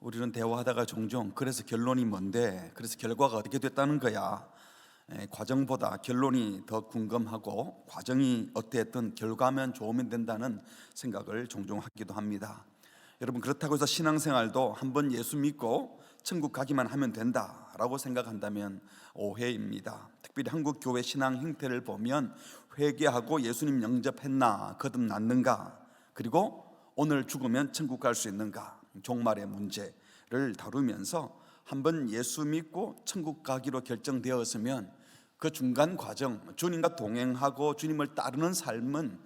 우리는 대화하다가 종종 그래서 결론이 뭔데, 그래서 결과가 어떻게 됐다는 거야, 과정보다 결론이 더 궁금하고 과정이 어땠든 결과면 좋으면 된다는 생각을 종종 하기도 합니다. 여러분, 그렇다고 해서 신앙생활도 한번 예수 믿고 천국 가기만 하면 된다라고 생각한다면 오해입니다. 특별히 한국 교회 신앙 형태를 보면 회개하고 예수님 영접했나, 거듭났는가, 그리고 오늘 죽으면 천국 갈 수 있는가, 종말의 문제를 다루면서 한번 예수 믿고 천국 가기로 결정되었으면 그 중간 과정, 주님과 동행하고 주님을 따르는 삶은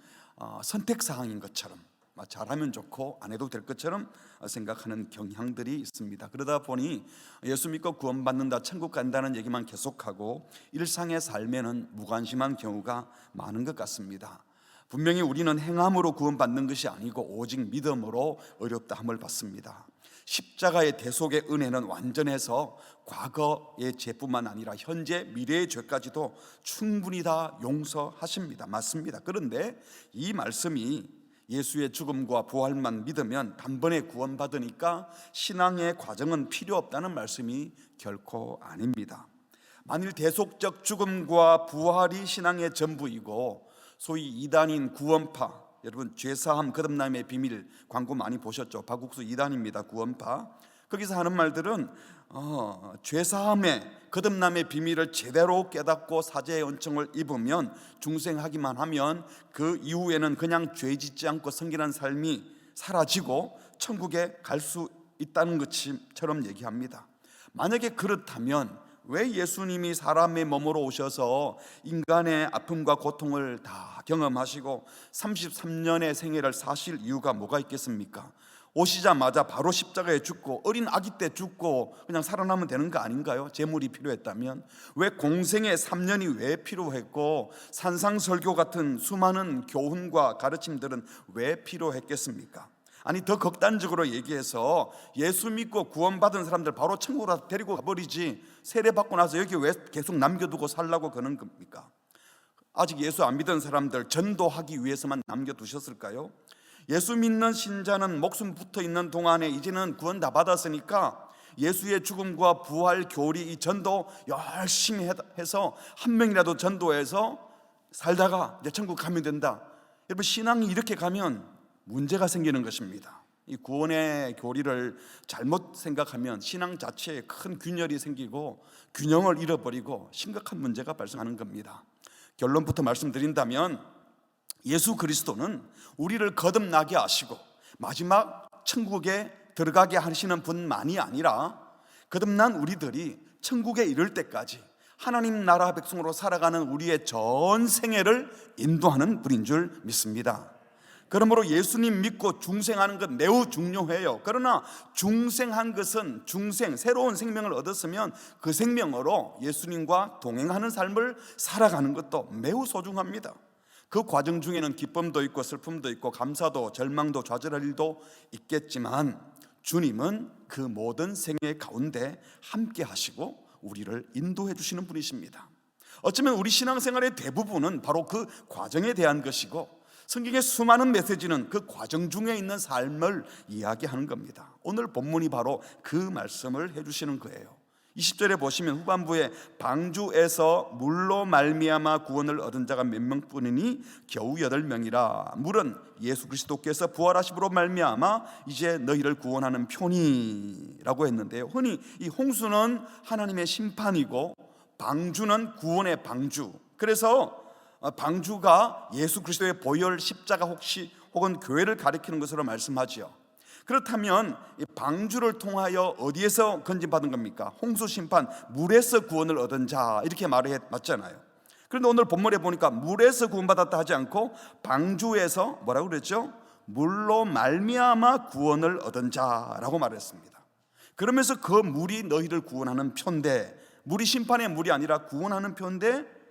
선택사항인 것처럼, 잘하면 좋고 안 해도 될 것처럼 생각하는 경향들이 있습니다. 그러다 보니 예수 믿고 구원받는다, 천국 간다는 얘기만 계속하고 일상의 삶에는 무관심한 경우가 많은 것 같습니다. 분명히 우리는 행함으로 구원받는 것이 아니고 오직 믿음으로 의롭다함을 받습니다. 십자가의 대속의 은혜는 완전해서 과거의 죄뿐만 아니라 현재 미래의 죄까지도 충분히 다 용서하십니다. 맞습니다. 그런데 이 말씀이 예수의 죽음과 부활만 믿으면 단번에 구원받으니까 신앙의 과정은 필요 없다는 말씀이 결코 아닙니다. 만일 대속적 죽음과 부활이 신앙의 전부이고 소위 이단인 구원파, 여러분 죄사함 거듭남의 비밀 광고 많이 보셨죠? 박국수 2단입니다. 구원파. 거기서 하는 말들은 죄사함의 거듭남의 비밀을 제대로 깨닫고 사죄의 은총을 입으면 중생하기만 하면 그 이후에는 그냥 죄 짓지 않고 성결한 삶이 사라지고 천국에 갈 수 있다는 것처럼 얘기합니다. 만약에 그렇다면 왜 예수님이 사람의 몸으로 오셔서 인간의 아픔과 고통을 다 경험하시고 33년의 생애를 사실 이유가 뭐가 있겠습니까? 오시자마자 바로 십자가에 죽고 어린 아기 때 죽고 그냥 살아나면 되는 거 아닌가요? 재물이 필요했다면 왜 공생의 3년이 왜 필요했고 산상설교 같은 수많은 교훈과 가르침들은 왜 필요했겠습니까? 아니, 더 극단적으로 얘기해서 예수 믿고 구원받은 사람들 바로 천국으로 데리고 가버리지, 세례받고 나서 여기 왜 계속 남겨두고 살라고 그러는 겁니까? 아직 예수 안 믿은 사람들 전도하기 위해서만 남겨두셨을까요? 예수 믿는 신자는 목숨 붙어 있는 동안에 이제는 구원 다 받았으니까 예수의 죽음과 부활 교리, 이 전도 열심히 해서 한 명이라도 전도해서 살다가 이제 천국 가면 된다. 여러분, 신앙이 이렇게 가면 문제가 생기는 것입니다. 이 구원의 교리를 잘못 생각하면 신앙 자체에 큰 균열이 생기고 균형을 잃어버리고 심각한 문제가 발생하는 겁니다. 결론부터 말씀드린다면 예수 그리스도는 우리를 거듭나게 하시고 마지막 천국에 들어가게 하시는 분만이 아니라 거듭난 우리들이 천국에 이를 때까지 하나님 나라 백성으로 살아가는 우리의 전 생애를 인도하는 분인 줄 믿습니다. 그러므로 예수님 믿고 중생하는 것 매우 중요해요. 그러나 중생한 것은 새로운 생명을 얻었으면 그 생명으로 예수님과 동행하는 삶을 살아가는 것도 매우 소중합니다. 그 과정 중에는 기쁨도 있고 슬픔도 있고 감사도 절망도 좌절할 일도 있겠지만 주님은 그 모든 생애 가운데 함께 하시고 우리를 인도해 주시는 분이십니다. 어쩌면 우리 신앙생활의 대부분은 바로 그 과정에 대한 것이고 성경의 수많은 메시지는 그 과정 중에 있는 삶을 이야기하는 겁니다. 오늘 본문이 바로 그 말씀을 해주시는 거예요. 20절에 보시면 후반부에 방주에서 물로 말미암아 구원을 얻은 자가 몇 명뿐이니 겨우 8명이라. 물은 예수 그리스도께서 부활하심으로 말미암아 이제 너희를 구원하는 표니라고 했는데요, 흔히 이 홍수는 하나님의 심판이고 방주는 구원의 방주. 그래서 방주가 예수 그리스도의 보혈, 십자가 혹은 교회를 가리키는 것으로 말씀하지요. 그렇다면 이 방주를 통하여 어디에서 건진받은 겁니까? 홍수 심판, 물에서 구원을 얻은 자, 이렇게 맞잖아요. 그런데 오늘 본문에 보니까 물에서 구원받았다 하지 않고 방주에서 뭐라고 그랬죠? 물로 말미암아 구원을 얻은 자라고 말했습니다. 그러면서 그 물이 너희를 구원하는 표인데, 물이 심판의 물이 아니라 구원하는 표인데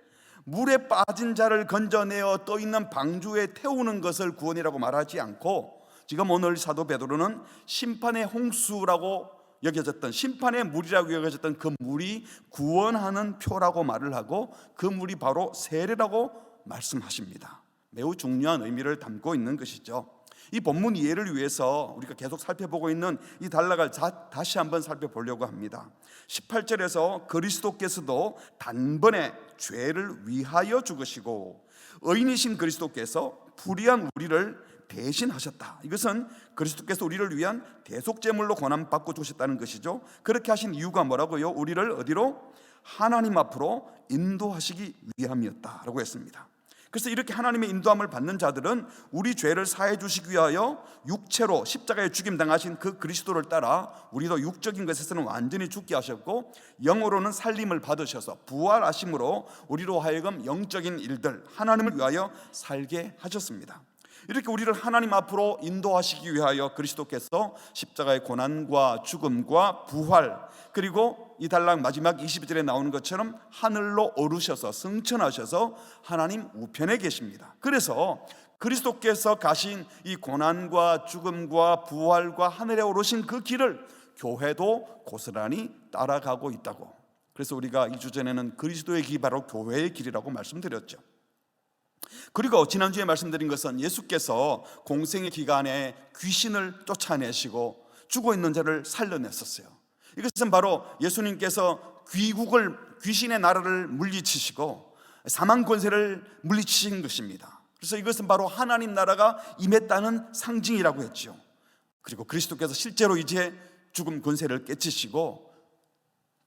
물에 빠진 자를 건져내어 떠 있는 방주에 태우는 것을 구원이라고 말하지 않고, 지금 오늘 사도 베드로는 심판의 홍수라고 여겨졌던, 심판의 물이라고 여겨졌던 그 물이 구원하는 표라고 말을 하고 그 물이 바로 세례라고 말씀하십니다. 매우 중요한 의미를 담고 있는 것이죠. 이 본문 이해를 위해서 우리가 계속 살펴보고 있는 이 단락을 다시 한번 살펴보려고 합니다. 18절에서 그리스도께서도 단번에 죄를 위하여 죽으시고 의인이신 그리스도께서 불의한 우리를 대신하셨다. 이것은 그리스도께서 우리를 위한 대속제물로 고난받고 주셨다는 것이죠. 그렇게 하신 이유가 뭐라고요? 우리를 어디로? 하나님 앞으로 인도하시기 위함이었다라고 했습니다. 그래서 이렇게 하나님의 인도함을 받는 자들은 우리 죄를 사해 주시기 위하여 육체로 십자가에 죽임당하신 그 그리스도를 따라 우리도 육적인 것에서는 완전히 죽게 하셨고 영으로는 살림을 받으셔서 부활하심으로 우리로 하여금 영적인 일들 하나님을 위하여 살게 하셨습니다. 이렇게 우리를 하나님 앞으로 인도하시기 위하여 그리스도께서 십자가의 고난과 죽음과 부활, 그리고 이 단락 마지막 22절에 나오는 것처럼 하늘로 오르셔서 승천하셔서 하나님 우편에 계십니다. 그래서 그리스도께서 가신 이 고난과 죽음과 부활과 하늘에 오르신 그 길을 교회도 고스란히 따라가고 있다고. 그래서 우리가 2주 전에는 그리스도의 길이 바로 교회의 길이라고 말씀드렸죠. 그리고 지난주에 말씀드린 것은 예수께서 공생의 기간에 귀신을 쫓아내시고 죽어 있는 자를 살려냈었어요. 이것은 바로 예수님께서 귀신의 나라를 물리치시고 사망 권세를 물리치신 것입니다. 그래서 이것은 바로 하나님 나라가 임했다는 상징이라고 했죠. 그리고 그리스도께서 실제로 이제 죽음 권세를 깨치시고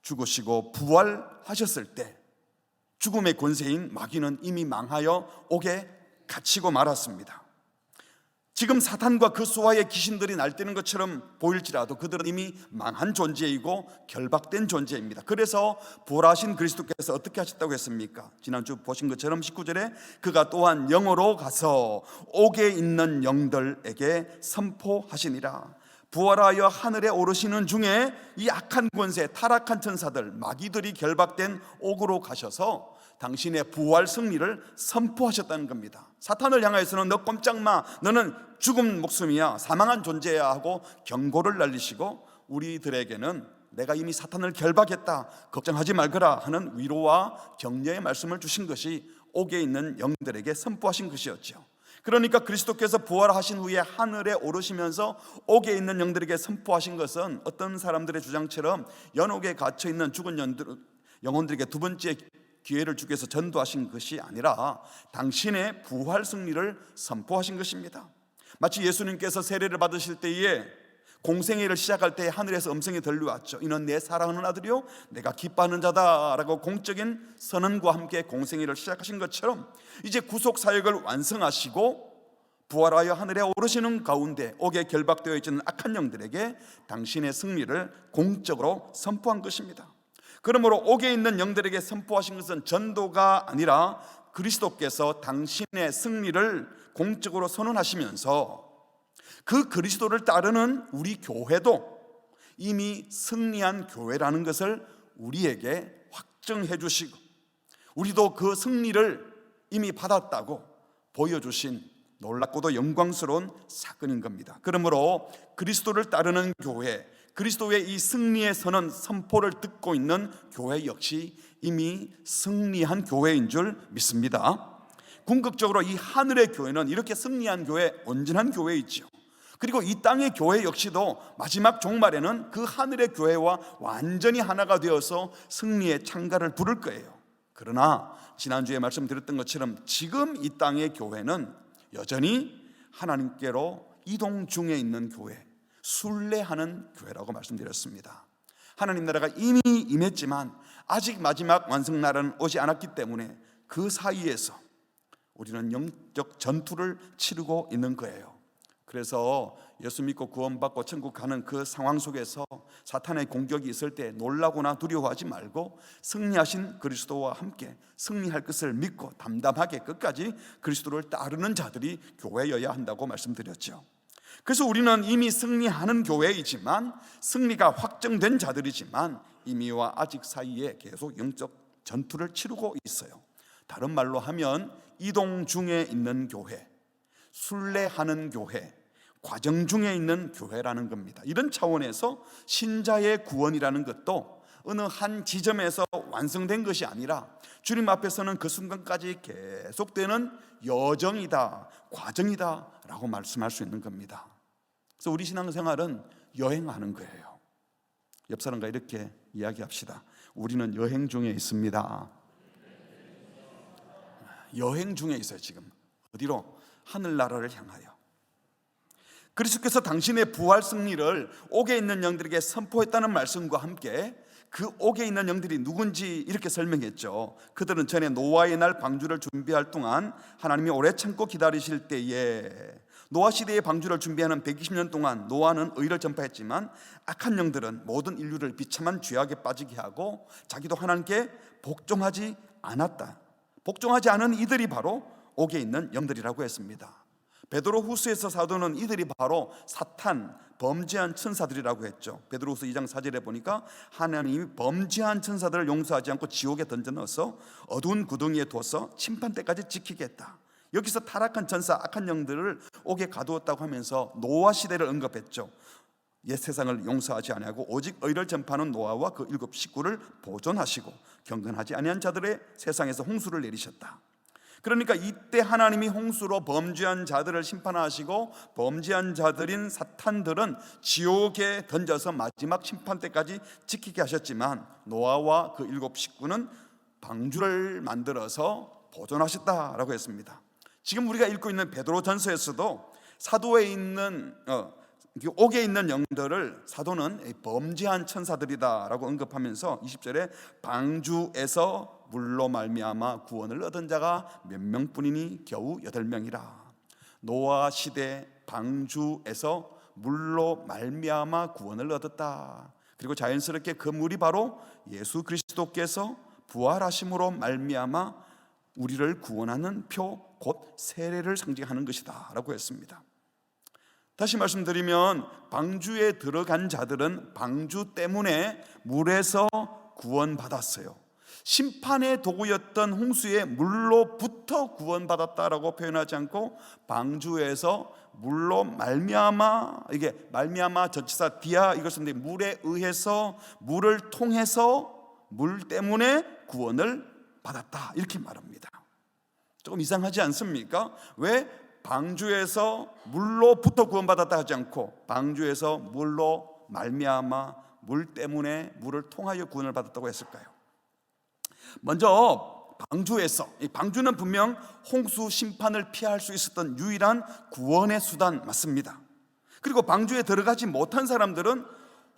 죽으시고 부활하셨을 때 죽음의 권세인 마귀는 이미 망하여 옥에 갇히고 말았습니다. 지금 사탄과 그 수하의 귀신들이 날뛰는 것처럼 보일지라도 그들은 이미 망한 존재이고 결박된 존재입니다. 그래서 부활하신 그리스도께서 어떻게 하셨다고 했습니까? 지난주 보신 것처럼 19절에 그가 또한 영으로 가서 옥에 있는 영들에게 선포하시니라. 부활하여 하늘에 오르시는 중에 이 악한 권세, 타락한 천사들, 마귀들이 결박된 옥으로 가셔서 당신의 부활 승리를 선포하셨다는 겁니다. 사탄을 향하여서는 너 꼼짝 마, 너는 죽은 목숨이야, 사망한 존재야 하고 경고를 날리시고 우리들에게는 내가 이미 사탄을 결박했다, 걱정하지 말거라 하는 위로와 격려의 말씀을 주신 것이 옥에 있는 영들에게 선포하신 것이었죠. 그러니까 그리스도께서 부활하신 후에 하늘에 오르시면서 옥에 있는 영들에게 선포하신 것은 어떤 사람들의 주장처럼 연옥에 갇혀 있는 죽은 영혼들에게 두 번째 기회를 주기 위해서 전도하신 것이 아니라 당신의 부활 승리를 선포하신 것입니다. 마치 예수님께서 세례를 받으실 때에 공생애를 시작할 때 하늘에서 음성이 들려왔죠. 이는 내 사랑하는 아들이요 내가 기뻐하는 자다라고 공적인 선언과 함께 공생애를 시작하신 것처럼 이제 구속 사역을 완성하시고 부활하여 하늘에 오르시는 가운데 옥에 결박되어 있는 악한 영들에게 당신의 승리를 공적으로 선포한 것입니다. 그러므로 옥에 있는 영들에게 선포하신 것은 전도가 아니라 그리스도께서 당신의 승리를 공적으로 선언하시면서 그 그리스도를 따르는 우리 교회도 이미 승리한 교회라는 것을 우리에게 확증해 주시고 우리도 그 승리를 이미 받았다고 보여주신 놀랍고도 영광스러운 사건인 겁니다. 그러므로 그리스도를 따르는 교회, 그리스도의 이 승리의 선언 선포를 듣고 있는 교회 역시 이미 승리한 교회인 줄 믿습니다. 궁극적으로 이 하늘의 교회는 이렇게 승리한 교회, 온전한 교회이죠. 그리고 이 땅의 교회 역시도 마지막 종말에는 그 하늘의 교회와 완전히 하나가 되어서 승리의 창가를 부를 거예요. 그러나 지난주에 말씀드렸던 것처럼 지금 이 땅의 교회는 여전히 하나님께로 이동 중에 있는 교회, 순례하는 교회라고 말씀드렸습니다. 하나님 나라가 이미 임했지만 아직 마지막 완성 날은 오지 않았기 때문에 그 사이에서 우리는 영적 전투를 치르고 있는 거예요. 그래서 예수 믿고 구원받고 천국 가는 그 상황 속에서 사탄의 공격이 있을 때 놀라거나 두려워하지 말고 승리하신 그리스도와 함께 승리할 것을 믿고 담담하게 끝까지 그리스도를 따르는 자들이 교회여야 한다고 말씀드렸죠. 그래서 우리는 이미 승리하는 교회이지만 승리가 확정된 자들이지만 이미와 아직 사이에 계속 영적 전투를 치르고 있어요. 다른 말로 하면 이동 중에 있는 교회, 순례하는 교회, 과정 중에 있는 교회라는 겁니다. 이런 차원에서 신자의 구원이라는 것도 어느 한 지점에서 완성된 것이 아니라 주님 앞에서는 그 순간까지 계속되는 여정이다, 과정이다 라고 말씀할 수 있는 겁니다. 그래서 우리 신앙생활은 여행하는 거예요. 옆 사람과 이렇게 이야기합시다. 우리는 여행 중에 있습니다. 여행 중에 있어요. 지금 어디로? 하늘나라를 향하여. 그리스도께서 당신의 부활 승리를 옥에 있는 영들에게 선포했다는 말씀과 함께 그 옥에 있는 영들이 누군지 이렇게 설명했죠. 그들은 전에 노아의 날 방주를 준비할 동안 하나님이 오래 참고 기다리실 때에, 노아 시대의 방주를 준비하는 120년 동안 노아는 의를 전파했지만 악한 영들은 모든 인류를 비참한 죄악에 빠지게 하고 자기도 하나님께 복종하지 않았다. 복종하지 않은 이들이 바로 옥에 있는 영들이라고 했습니다. 베드로후서에서 사도는 이들이 바로 사탄, 범죄한 천사들이라고 했죠. 베드로후서 2장 4절에 보니까 하나님이 범죄한 천사들을 용서하지 않고 지옥에 던져 넣어서 어두운 구덩이에 둬서 심판 때까지 지키겠다. 여기서 타락한 천사, 악한 영들을 옥에 가두었다고 하면서 노아 시대를 언급했죠. 옛 세상을 용서하지 아니하고 오직 의를 전파하는 노아와 그 7 식구를 보존하시고 경건하지 아니한 자들의 세상에서 홍수를 내리셨다. 그러니까 이때 하나님이 홍수로 범죄한 자들을 심판하시고 범죄한 자들인 사탄들은 지옥에 던져서 마지막 심판 때까지 지키게 하셨지만 노아와 그 7 식구는 방주를 만들어서 보존하셨다라고 했습니다. 지금 우리가 읽고 있는 베드로전서에서도 사도에 있는 옥에 있는 영들을 사도는 범죄한 천사들이다라고 언급하면서 20절에 방주에서 물로 말미암아 구원을 얻은 자가 몇 명뿐이니 겨우 8명이라. 노아 시대 방주에서 물로 말미암아 구원을 얻었다. 그리고 자연스럽게 그 물이 바로 예수 그리스도께서 부활하심으로 말미암아 우리를 구원하는 표, 곧 세례를 상징하는 것이다 라고 했습니다. 다시 말씀드리면 방주에 들어간 자들은 방주 때문에 물에서 구원받았어요. 심판의 도구였던 홍수의 물로부터 구원받았다라고 표현하지 않고 방주에서 물로 말미암아, 이게 말미암아 전치사 디아 이걸 썼는데 물에 의해서, 물을 통해서, 물 때문에 구원을 받았다 이렇게 말합니다. 조금 이상하지 않습니까? 왜 방주에서 물로부터 구원받았다 하지 않고 방주에서 물로 말미암아 물 때문에 물을 통하여 구원을 받았다고 했을까요? 먼저 방주에서, 이 방주는 분명 홍수 심판을 피할 수 있었던 유일한 구원의 수단 맞습니다. 그리고 방주에 들어가지 못한 사람들은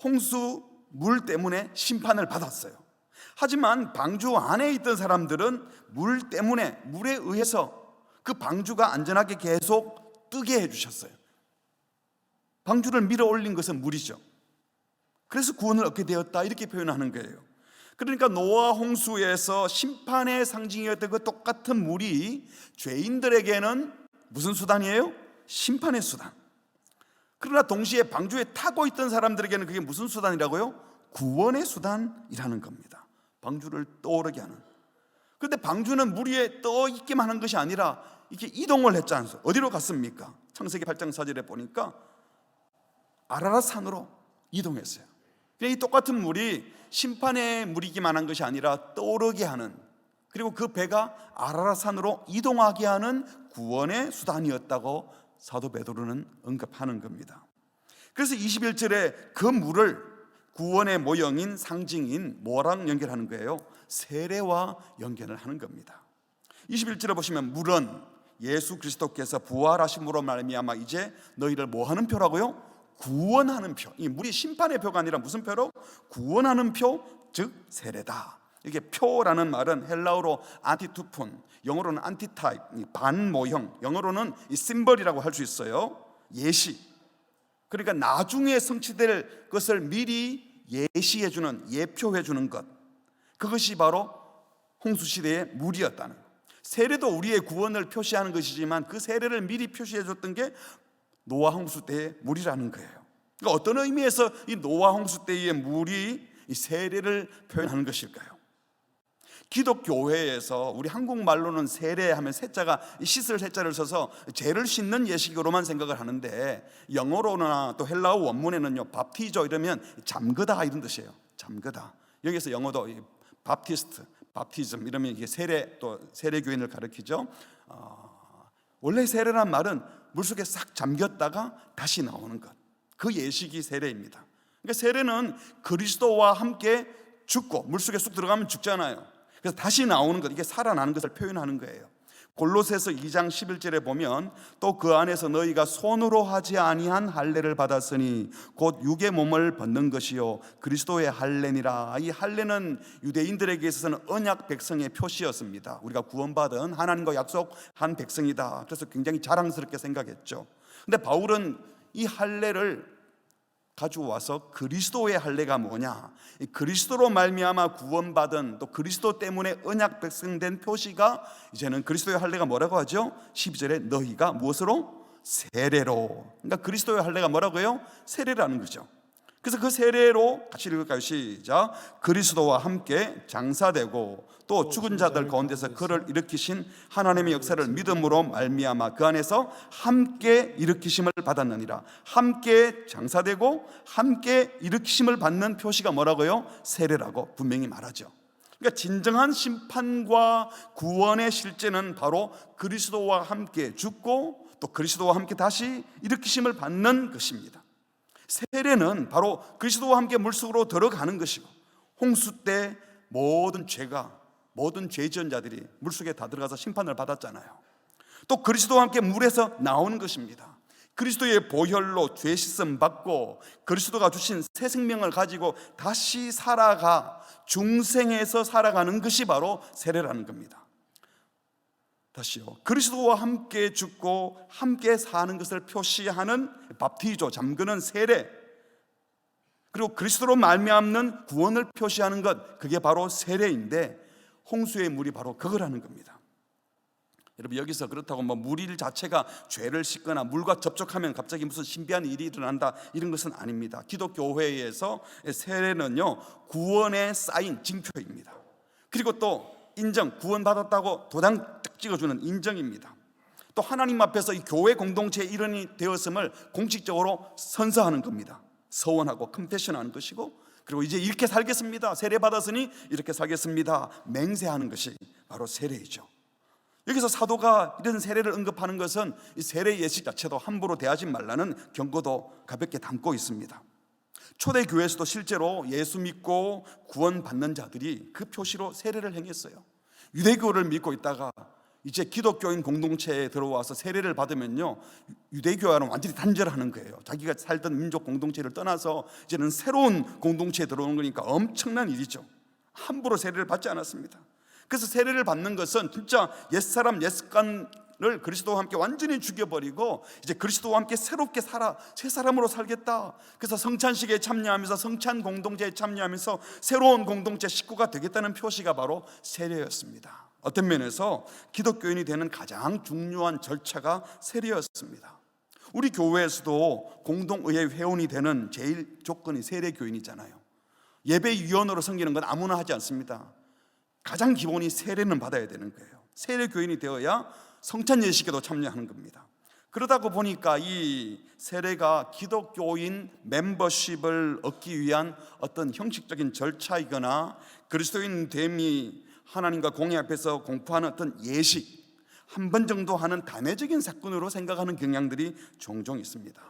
홍수 물 때문에 심판을 받았어요. 하지만 방주 안에 있던 사람들은 물 때문에, 물에 의해서 그 방주가 안전하게 계속 뜨게 해주셨어요. 방주를 밀어 올린 것은 물이죠. 그래서 구원을 얻게 되었다 이렇게 표현하는 거예요. 그러니까 노아 홍수에서 심판의 상징이었던 그 똑같은 물이 죄인들에게는 무슨 수단이에요? 심판의 수단. 그러나 동시에 방주에 타고 있던 사람들에게는 그게 무슨 수단이라고요? 구원의 수단이라는 겁니다. 방주를 떠오르게 하는. 그런데 방주는 물 위에 떠 있기만 한 것이 아니라 이렇게 이동을 했지 않습니까? 어디로 갔습니까? 창세기 8장 4절에 보니까 아라랏 산으로 이동했어요. 이 똑같은 물이 심판의 물이기만 한 것이 아니라 떠오르게 하는, 그리고 그 배가 아라랏 산으로 이동하게 하는 구원의 수단이었다고 사도 베드로는 언급하는 겁니다. 그래서 21절에 그 물을 구원의 모형인 상징인 뭐랑 연결하는 거예요? 세례와 연결을 하는 겁니다. 21절에 보시면 물은 예수 그리스도께서 부활하심으로 말미암아 이제 너희를 뭐 하는 표라고요? 구원하는 표. 이 물이 심판의 표가 아니라 무슨 표로? 구원하는 표, 즉 세례다. 이게 표라는 말은 헬라어로 안티투폰, 영어로는 안티타입, 반모형, 영어로는 이 심벌이라고 할 수 있어요. 예시. 그러니까 나중에 성취될 것을 미리 예시해주는, 예표해주는 것. 그것이 바로 홍수시대의 물이었다는 것. 세례도 우리의 구원을 표시하는 것이지만 그 세례를 미리 표시해줬던 게 노아 홍수 때의 물이라는 거예요. 그러니까 어떤 의미에서 이 노아 홍수 때의 물이 이 세례를 표현하는 것일까요? 기독교회에서 우리 한국말로는 세례하면 세자가 씻을 세자를 써서 죄를 씻는 예식으로만 생각을 하는데 영어로나 또 헬라어 원문에는요 밥티조 이러면 잠그다 이런 뜻이에요. 잠그다. 여기서 영어도 밥티스트, 밥티즘 이러면 이게 세례, 또 세례교인을 가리키죠. 원래 세례란 말은 물속에 싹 잠겼다가 다시 나오는 것, 그 예식이 세례입니다. 그러니까 세례는 그리스도와 함께 죽고, 물속에 쑥 들어가면 죽잖아요. 그래서 다시 나오는 것, 이게 살아나는 것을 표현하는 거예요. 골로새서 2장 11절에 보면 또 그 안에서 너희가 손으로 하지 아니한 할례를 받았으니 곧 육의 몸을 벗는 것이요 그리스도의 할례니라. 이 할례는 유대인들에게 있어서는 언약 백성의 표시였습니다. 우리가 구원받은 하나님과 약속한 백성이다. 그래서 굉장히 자랑스럽게 생각했죠. 근데 바울은 이 할례를 가지고 와서 그리스도의 할례가 뭐냐, 그리스도로 말미암아 구원받은, 또 그리스도 때문에 언약 백성된 표시가 이제는 그리스도의 할례가 뭐라고 하죠? 12절에 너희가 무엇으로? 세례로. 그러니까 그리스도의 할례가 뭐라고요? 세례라는 거죠. 그래서 그 세례로 같이 읽을까요? 시작. 그리스도와 함께 장사되고 또 죽은 자들 가운데서 그를 일으키신 하나님의 역사를 믿음으로 말미암아 그 안에서 함께 일으키심을 받았느니라. 함께 장사되고 함께 일으키심을 받는 표시가 뭐라고요? 세례라고 분명히 말하죠. 그러니까 진정한 심판과 구원의 실제는 바로 그리스도와 함께 죽고 또 그리스도와 함께 다시 일으키심을 받는 것입니다. 세례는 바로 그리스도와 함께 물속으로 들어가는 것이고, 홍수 때 모든 죄가, 모든 죄 지은 자들이 물속에 다 들어가서 심판을 받았잖아요. 또 그리스도와 함께 물에서 나오는 것입니다. 그리스도의 보혈로 죄 씻음 받고 그리스도가 주신 새 생명을 가지고 다시 살아가 중생에서 살아가는 것이 바로 세례라는 겁니다. 다시요, 그리스도와 함께 죽고 함께 사는 것을 표시하는 밥티조, 잠그는 세례, 그리고 그리스도로 말미암는 구원을 표시하는 것, 그게 바로 세례인데 홍수의 물이 바로 그거라는 겁니다. 여러분, 여기서 그렇다고 물 자체가 죄를 씻거나 물과 접촉하면 갑자기 무슨 신비한 일이 일어난다, 이런 것은 아닙니다. 기독교회에서 세례는요, 구원의 사인, 징표입니다. 그리고 또 인정, 구원받았다고 도장 딱 찍어주는 인정입니다. 또 하나님 앞에서 이 교회 공동체의 일원이 되었음을 공식적으로 선서하는 겁니다. 서원하고 컨페션하는 것이고, 그리고 이제 이렇게 살겠습니다, 세례 받았으니 이렇게 살겠습니다, 맹세하는 것이 바로 세례이죠. 여기서 사도가 이런 세례를 언급하는 것은 이 세례 예식 자체도 함부로 대하지 말라는 경고도 가볍게 담고 있습니다. 초대교회에서도 실제로 예수 믿고 구원받는 자들이 그 표시로 세례를 행했어요. 유대교를 믿고 있다가 이제 기독교인 공동체에 들어와서 세례를 받으면요, 유대교와는 완전히 단절하는 거예요. 자기가 살던 민족 공동체를 떠나서 이제는 새로운 공동체에 들어오는 거니까 엄청난 일이죠. 함부로 세례를 받지 않았습니다. 그래서 세례를 받는 것은 진짜 옛사람 옛습관을 그리스도와 함께 완전히 죽여버리고 이제 그리스도와 함께 새롭게 살아, 새 사람으로 살겠다. 그래서 성찬식에 참여하면서 성찬 공동체에 참여하면서 새로운 공동체 식구가 되겠다는 표시가 바로 세례였습니다. 어떤 면에서 기독교인이 되는 가장 중요한 절차가 세례였습니다. 우리 교회에서도 공동의회 회원이 되는 제일 조건이 세례교인이잖아요. 예배위원으로 섬기는 건 아무나 하지 않습니다. 가장 기본이 세례는 받아야 되는 거예요. 세례교인이 되어야 성찬 예식에도 참여하는 겁니다. 그러다가 보니까 이 세례가 기독교인 멤버십을 얻기 위한 어떤 형식적인 절차이거나 그리스도인 됨이 하나님과 공의 앞에서 공포하는 어떤 예식, 한 번 정도 하는 단회적인 사건으로 생각하는 경향들이 종종 있습니다.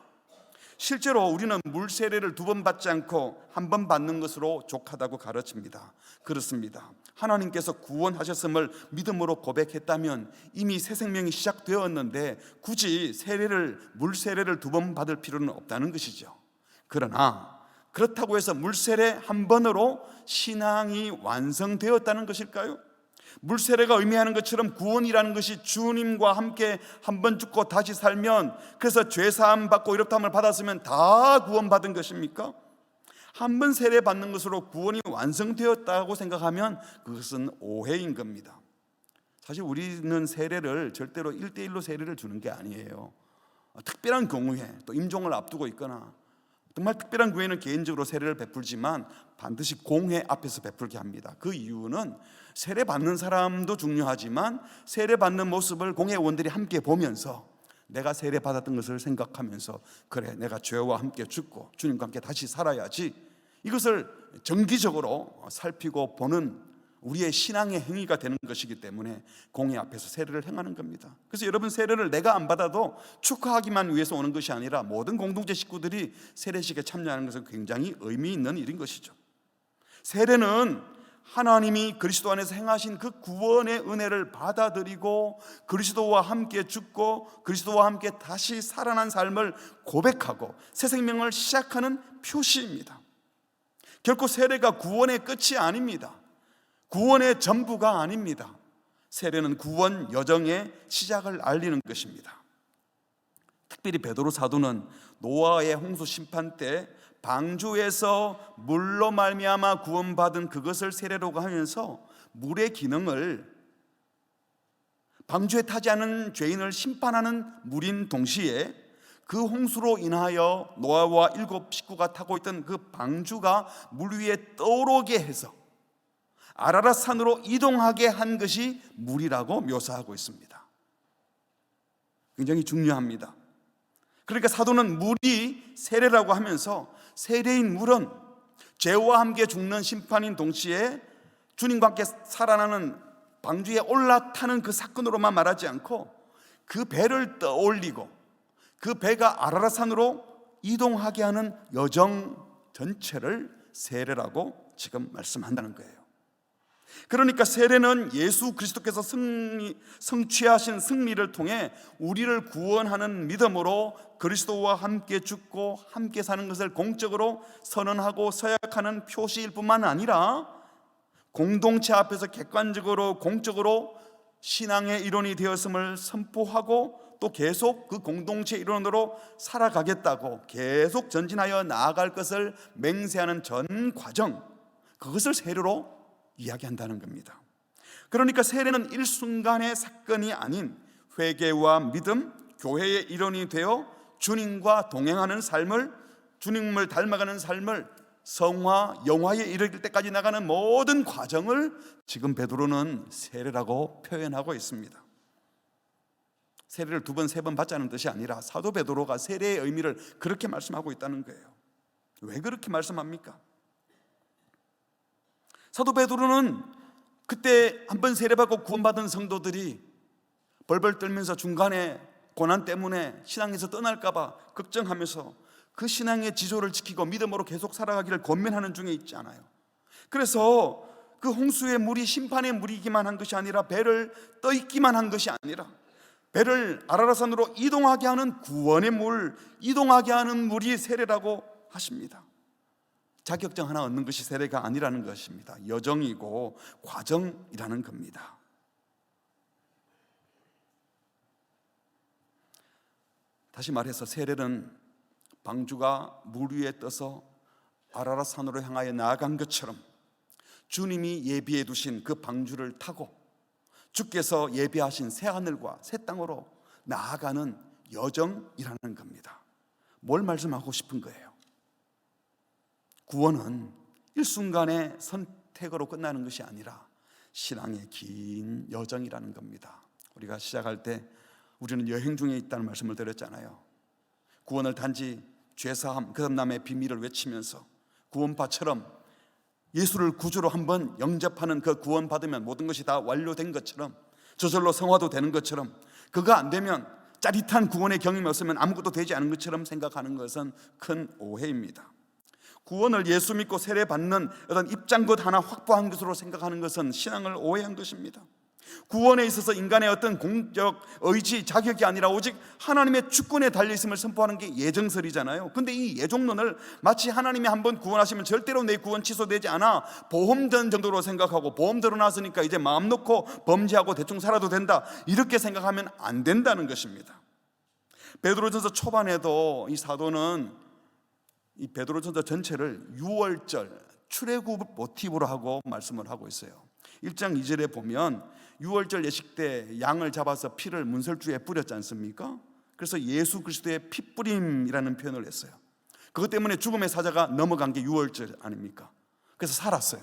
실제로 우리는 물 세례를 2번 받지 않고 1번 받는 것으로 족하다고 가르칩니다. 그렇습니다. 하나님께서 구원하셨음을 믿음으로 고백했다면 이미 새 생명이 시작되었는데 굳이 물 세례를 2번 받을 필요는 없다는 것이죠. 그러나 그렇다고 해서 물 세례 1번으로 신앙이 완성되었다는 것일까요? 물 세례가 의미하는 것처럼 구원이라는 것이 주님과 함께 한 번 죽고 다시 살면, 그래서 죄 사함 받고 이렇다함을 받았으면 다 구원받은 것입니까? 한 번 세례 받는 것으로 구원이 완성되었다고 생각하면 그것은 오해인 겁니다. 사실 우리는 세례를 절대로 1대1로 세례를 주는 게 아니에요. 특별한 경우에, 또 임종을 앞두고 있거나 정말 특별한 경우에는 개인적으로 세례를 베풀지만 반드시 공회 앞에서 베풀게 합니다. 그 이유는 세례 받는 사람도 중요하지만 세례 받는 모습을 공회원들이 함께 보면서 내가 세례 받았던 것을 생각하면서, 그래, 내가 죄와 함께 죽고 주님과 함께 다시 살아야지, 이것을 정기적으로 살피고 보는 우리의 신앙의 행위가 되는 것이기 때문에 공의 앞에서 세례를 행하는 겁니다. 그래서 여러분, 세례를 내가 안 받아도 축하하기만 위해서 오는 것이 아니라 모든 공동체 식구들이 세례식에 참여하는 것은 굉장히 의미 있는 일인 것이죠. 세례는 하나님이 그리스도 안에서 행하신 그 구원의 은혜를 받아들이고 그리스도와 함께 죽고 그리스도와 함께 다시 살아난 삶을 고백하고 새 생명을 시작하는 표시입니다. 결코 세례가 구원의 끝이 아닙니다. 구원의 전부가 아닙니다. 세례는 구원 여정의 시작을 알리는 것입니다. 특별히 베드로 사도는 노아의 홍수 심판 때 방주에서 물로 말미암아 구원받은 그것을 세례라고 하면서 물의 기능을 방주에 타지 않은 죄인을 심판하는 물인 동시에 그 홍수로 인하여 노아와 7 식구가 타고 있던 그 방주가 물 위에 떠오르게 해서 아라랏 산으로 이동하게 한 것이 물이라고 묘사하고 있습니다. 굉장히 중요합니다. 그러니까 사도는 물이 세례라고 하면서 세례인 물은 죄와 함께 죽는 심판인 동시에 주님과 함께 살아나는 방주에 올라타는 그 사건으로만 말하지 않고 그 배를 떠올리고 그 배가 아라랏 산으로 이동하게 하는 여정 전체를 세례라고 지금 말씀한다는 거예요. 그러니까 세례는 예수 그리스도께서 성취하신 승리를 통해 우리를 구원하는 믿음으로 그리스도와 함께 죽고 함께 사는 것을 공적으로 선언하고 서약하는 표시일 뿐만 아니라 공동체 앞에서 객관적으로 공적으로 신앙의 일원이 되었음을 선포하고 또 계속 그 공동체 일원으로 살아가겠다고 계속 전진하여 나아갈 것을 맹세하는 전 과정, 그것을 세례로 이야기한다는 겁니다. 그러니까 세례는 일순간의 사건이 아닌 회개와 믿음, 교회의 일원이 되어 주님과 동행하는 삶을, 주님을 닮아가는 삶을 성화, 영화에 이르길 때까지 나가는 모든 과정을 지금 베드로는 세례라고 표현하고 있습니다. 세례를 2번, 3번 받자는 뜻이 아니라 사도 베드로가 세례의 의미를 그렇게 말씀하고 있다는 거예요. 왜 그렇게 말씀합니까? 사도 베드로는 그때 한번 세례받고 구원받은 성도들이 벌벌 떨면서 중간에 고난 때문에 신앙에서 떠날까 봐 걱정하면서 그 신앙의 지조를 지키고 믿음으로 계속 살아가기를 권면하는 중에 있지 않아요. 그래서 그 홍수의 물이 심판의 물이기만 한 것이 아니라 배를 떠있기만 한 것이 아니라 배를 아라랏산으로 이동하게 하는 구원의 물, 이동하게 하는 물이 세례라고 하십니다. 자격증 하나 얻는 것이 세례가 아니라는 것입니다. 여정이고 과정이라는 겁니다. 다시 말해서 세례는 방주가 물 위에 떠서 아라랏 산으로 향하여 나아간 것처럼 주님이 예비해 두신 그 방주를 타고 주께서 예비하신 새 하늘과 새 땅으로 나아가는 여정이라는 겁니다. 뭘 말씀하고 싶은 거예요? 구원은 일순간의 선택으로 끝나는 것이 아니라 신앙의 긴 여정이라는 겁니다. 우리가 시작할 때 우리는 여행 중에 있다는 말씀을 드렸잖아요. 구원을 단지 죄사함, 그 다음에 비밀을 외치면서 구원파처럼 예수를 구주로 한번 영접하는 그 구원받으면 모든 것이 다 완료된 것처럼, 저절로 성화도 되는 것처럼, 그거 안 되면 짜릿한 구원의 경험이 없으면 아무것도 되지 않은 것처럼 생각하는 것은 큰 오해입니다. 구원을 예수 믿고 세례받는 어떤 입장것 하나 확보한 것으로 생각하는 것은 신앙을 오해한 것입니다. 구원에 있어서 인간의 어떤 공적 의지, 자격이 아니라 오직 하나님의 주권에 달려있음을 선포하는 게 예정설이잖아요. 근데 이 예정론을 마치 하나님이 한번 구원하시면 절대로 내 구원 취소되지 않아, 보험전 정도로 생각하고 보험 들어놨으니까 이제 마음 놓고 범죄하고 대충 살아도 된다, 이렇게 생각하면 안 된다는 것입니다. 베드로전서 초반에도 이 사도는 이 베드로전서 전체를 유월절, 출애굽 모티브로 하고 말씀을 하고 있어요. 1장 2절에 보면 유월절 예식 때 양을 잡아서 피를 문설주에 뿌렸지 않습니까? 그래서 예수 그리스도의 피뿌림이라는 표현을 했어요. 그것 때문에 죽음의 사자가 넘어간 게 유월절 아닙니까? 그래서 살았어요.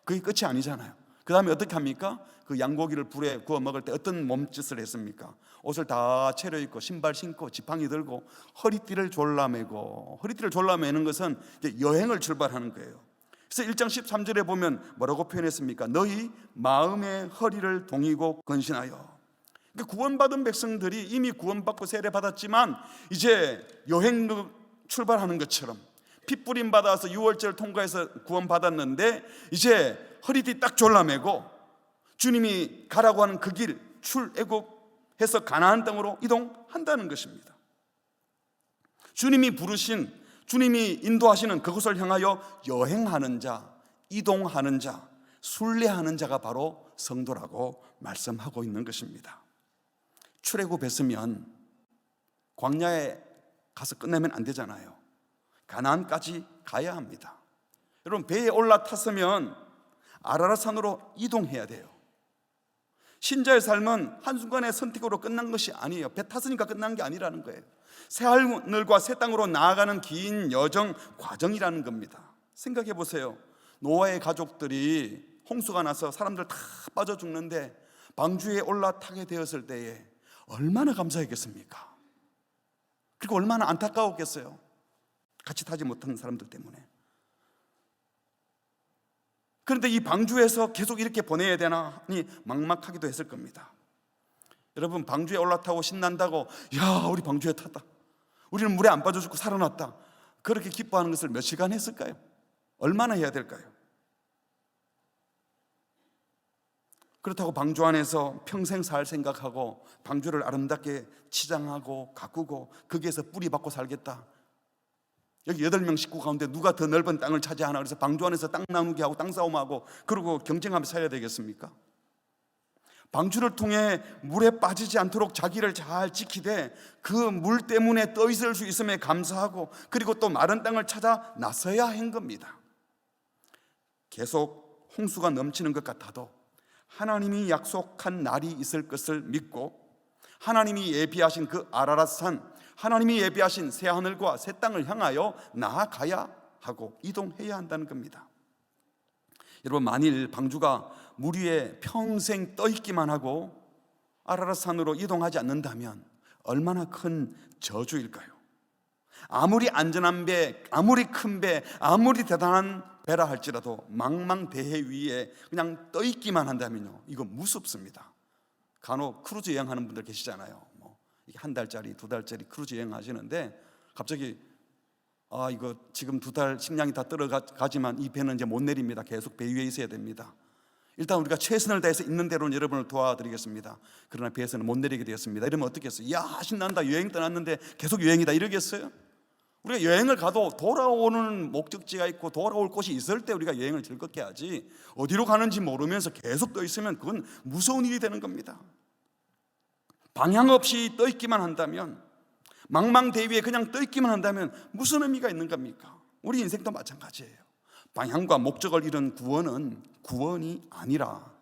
그게 끝이 아니잖아요. 그 다음에 어떻게 합니까? 그 양고기를 불에 구워 먹을 때 어떤 몸짓을 했습니까? 옷을 다 차려입고 신발 신고 지팡이 들고 허리띠를 졸라매고, 허리띠를 졸라매는 것은 이제 여행을 출발하는 거예요. 그래서 1장 13절에 보면 뭐라고 표현했습니까? 너희 마음의 허리를 동이고 건신하여. 그러니까 구원받은 백성들이 이미 구원받고 세례받았지만 이제 여행 출발하는 것처럼 핏부림 받아서 6월절 통과해서 구원받았는데 이제 허리띠 딱 졸라매고 주님이 가라고 하는 그 길 출애굽해서 가나안 땅으로 이동한다는 것입니다. 주님이 부르신, 주님이 인도하시는 그곳을 향하여 여행하는 자, 이동하는 자, 순례하는 자가 바로 성도라고 말씀하고 있는 것입니다. 출애굽했으면 광야에 가서 끝내면 안 되잖아요. 가나안까지 가야 합니다. 여러분, 배에 올라탔으면 아라랏산으로 이동해야 돼요. 신자의 삶은 한순간의 선택으로 끝난 것이 아니에요. 배 탔으니까 끝난 게 아니라는 거예요. 새 하늘과 새 땅으로 나아가는 긴 여정, 과정이라는 겁니다. 생각해 보세요. 노아의 가족들이 홍수가 나서 사람들 다 빠져 죽는데 방주에 올라타게 되었을 때에 얼마나 감사했겠습니까? 그리고 얼마나 안타까웠겠어요. 같이 타지 못한 사람들 때문에. 그런데 이 방주에서 계속 이렇게 보내야 되나 하니 막막하기도 했을 겁니다. 여러분, 방주에 올라타고 신난다고 야, 우리 방주에 탔다, 우리는 물에 안 빠져 죽고 살아났다, 그렇게 기뻐하는 것을 몇 시간 했을까요? 얼마나 해야 될까요? 그렇다고 방주 안에서 평생 살 생각하고 방주를 아름답게 치장하고 가꾸고 거기에서 뿌리 박고 살겠다, 여기 8명 식구 가운데 누가 더 넓은 땅을 차지하나, 그래서 방주 안에서 땅 나누기 하고 땅 싸움하고 그러고 경쟁하면서 살아야 되겠습니까? 방주를 통해 물에 빠지지 않도록 자기를 잘 지키되 그 물 때문에 떠 있을 수 있음에 감사하고 그리고 또 마른 땅을 찾아 나서야 한 겁니다. 계속 홍수가 넘치는 것 같아도 하나님이 약속한 날이 있을 것을 믿고 하나님이 예비하신 그 아라랏산, 하나님이 예비하신 새 하늘과 새 땅을 향하여 나아가야 하고 이동해야 한다는 겁니다. 여러분, 만일 방주가 물 위에 평생 떠 있기만 하고 아라랏산으로 이동하지 않는다면 얼마나 큰 저주일까요? 아무리 안전한 배, 아무리 큰 배, 아무리 대단한 배라 할지라도 망망대해 위에 그냥 떠 있기만 한다면요, 이거 무섭습니다. 간혹 크루즈 여행하는 분들 계시잖아요. 한 달짜리, 2달짜리 크루즈 여행 하시는데 갑자기 이거 지금 2달 식량이 다 떨어가지만 이 배는 이제 못 내립니다. 계속 배 위에 있어야 됩니다. 일단 우리가 최선을 다해서 있는 대로는 여러분을 도와드리겠습니다. 그러나 배에서는 못 내리게 되었습니다. 이러면 어떻겠어요? 야, 신난다, 여행 떠났는데 계속 여행이다, 이러겠어요? 우리가 여행을 가도 돌아오는 목적지가 있고 돌아올 곳이 있을 때 우리가 여행을 즐겁게 하지, 어디로 가는지 모르면서 계속 떠 있으면 그건 무서운 일이 되는 겁니다. 방향 없이 떠 있기만 한다면, 망망대해에 그냥 떠 있기만 한다면 무슨 의미가 있는 겁니까? 우리 인생도 마찬가지예요. 방향과 목적을 잃은 구원은 구원이 아니라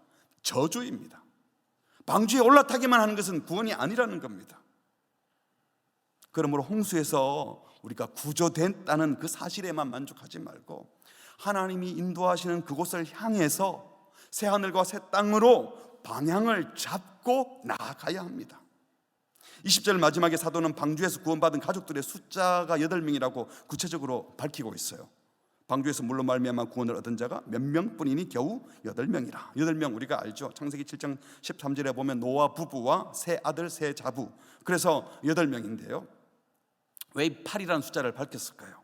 저주입니다. 방주에 올라타기만 하는 것은 구원이 아니라는 겁니다. 그러므로 홍수에서 우리가 구조됐다는 그 사실에만 만족하지 말고 하나님이 인도하시는 그곳을 향해서 새하늘과 새 땅으로 방향을 잡고 나아가야 합니다. 20절 마지막에 사도는 방주에서 구원받은 가족들의 숫자가 8명이라고 구체적으로 밝히고 있어요. 방주에서 물로 말미암아 구원을 얻은 자가 몇 명뿐이니 겨우 8명이라. 8명 우리가 알죠. 창세기 7장 13절에 보면 노아 부부와 세 아들 세 자부, 그래서 8명인데요 왜 8이라는 숫자를 밝혔을까요?